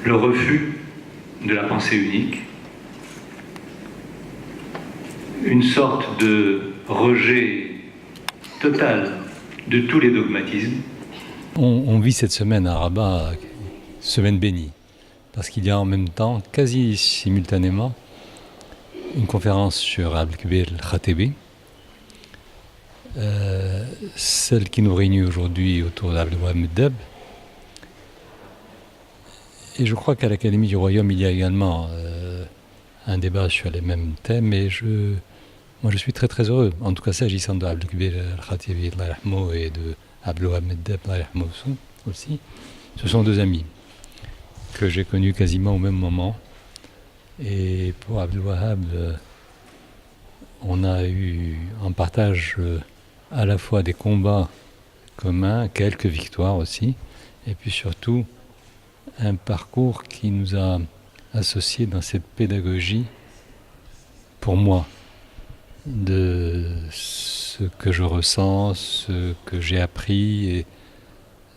le refus de la pensée unique, une sorte de rejet total de tous les dogmatismes. On vit cette semaine à Rabat, semaine bénie, parce qu'il y a en même temps, quasi simultanément, une conférence sur Abdelkbir el-Khatebi, celle qui nous réunit aujourd'hui autour d'Abdelwahab Meddeb. Et je crois qu'à l'Académie du Royaume, il y a également un débat sur les mêmes thèmes. Et moi, je suis très très heureux, en tout cas s'agissant de Abdelkbir el-Khatebi et de Abdelwahab Meddeb aussi. Ce sont deux amis que j'ai connus quasiment au même moment. Et pour Abdelwahab, on a eu en partage à la fois des combats communs, quelques victoires aussi, et puis surtout un parcours qui nous a associés dans cette pédagogie, pour moi, de ce que je ressens, ce que j'ai appris et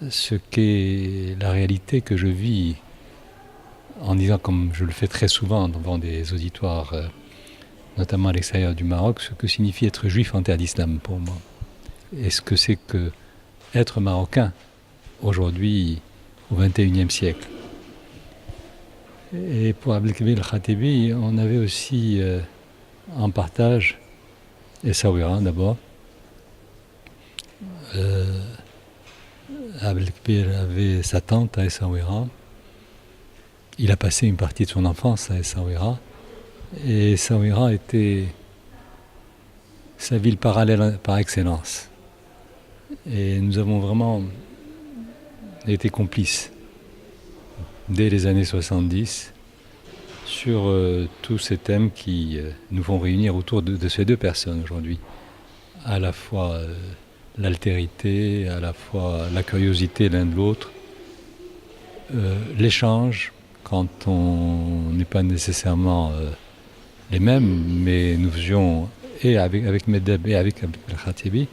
ce qu'est la réalité que je vis, en disant, comme je le fais très souvent devant des auditoires, notamment à l'extérieur du Maroc, ce que signifie être juif en terre d'islam pour moi. Et ce que c'est que être marocain aujourd'hui au XXIe siècle. Et pour Abdelkbir el-Khatebi, on avait aussi en partage Essaouira d'abord. Abdelkbir avait sa tante à Essaouira. Il a passé une partie de son enfance à Essaouira. Et Essaouira était sa ville parallèle par excellence. Et nous avons vraiment été complices dès les années 70 sur tous ces thèmes qui nous font réunir autour de ces deux personnes aujourd'hui. À la fois l'altérité, à la fois la curiosité l'un de l'autre, l'échange quand on n'est pas nécessairement les mêmes, mais nous faisions, et avec Meddeb et avec el-Khatebi,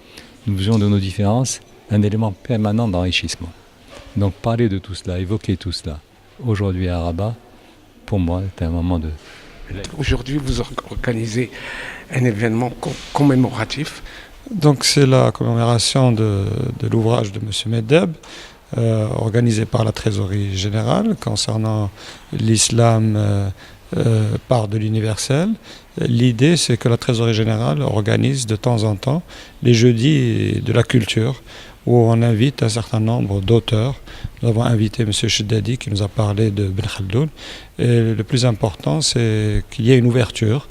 nous faisions de nos différences un élément permanent d'enrichissement. Donc parler de tout cela, évoquer tout cela, aujourd'hui à Rabat, pour moi, c'est un moment de... Aujourd'hui, vous organisez un événement commémoratif. Donc c'est la commémoration de l'ouvrage de M. Meddeb, organisé par la Trésorerie générale concernant l'islam part de l'universel. L'idée, c'est que la Trésorerie générale organise de temps en temps les jeudis de la culture, où on invite un certain nombre d'auteurs. Nous avons invité M. Cheddadi qui nous a parlé de Ben Khaldoun. Et le plus important, c'est qu'il y ait une ouverture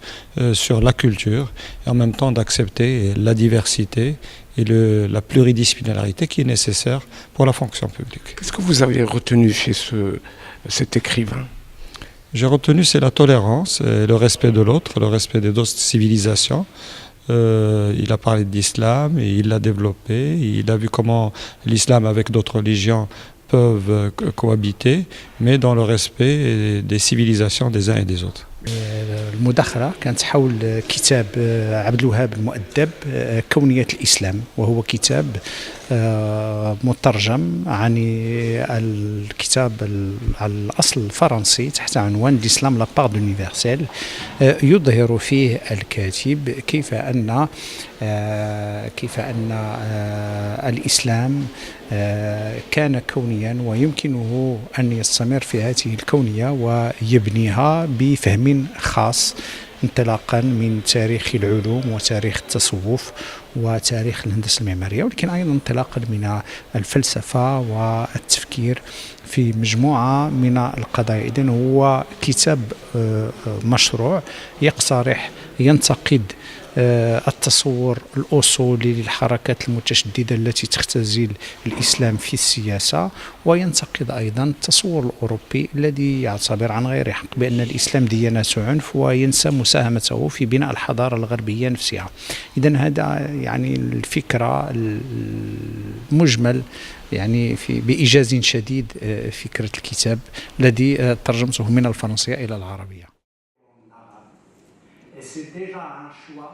sur la culture et en même temps d'accepter la diversité et la pluridisciplinarité qui est nécessaire pour la fonction publique. Qu'est-ce que vous avez retenu chez cet écrivain ? J'ai retenu, c'est la tolérance et le respect de l'autre, le respect des autres civilisations. Il a parlé de l'islam et il l'a développé. Il a vu comment l'islam avec d'autres religions peuvent cohabiter, mais dans le respect des civilisations des uns et des autres. المداخلة كانت حول كتاب عبد الوهاب المؤدب كونية الإسلام، وهو كتاب مترجم عن الكتاب على الأصل الفرنسي تحت عنوان الإسلام لا بار دونيفرسيل. يظهر فيه الكاتب كيف أن الإسلام كان كونيا ويمكنه أن يستمر في هذه الكونية ويبنيها بفهم خاص انطلاقا من تاريخ العلوم وتاريخ التصوف وتاريخ الهندسة المعمارية، ولكن أيضا انطلاقا من الفلسفة والتفكير في مجموعة من القضايا. إذن هو كتاب مشروع يقترح ينتقد التصور الأصولي للحركات المتشددة التي تختزل الإسلام في السياسة، وينتقد أيضا التصور الأوروبي الذي يعتبر عن غير حق بأن الإسلام ديانة عنف وينسى مساهمته في بناء الحضارة الغربية نفسها. إذن هذا يعني الفكرة المجمل يعني بإيجاز شديد فكرة الكتاب الذي ترجمته من الفرنسية إلى العربية. C'est déjà un choix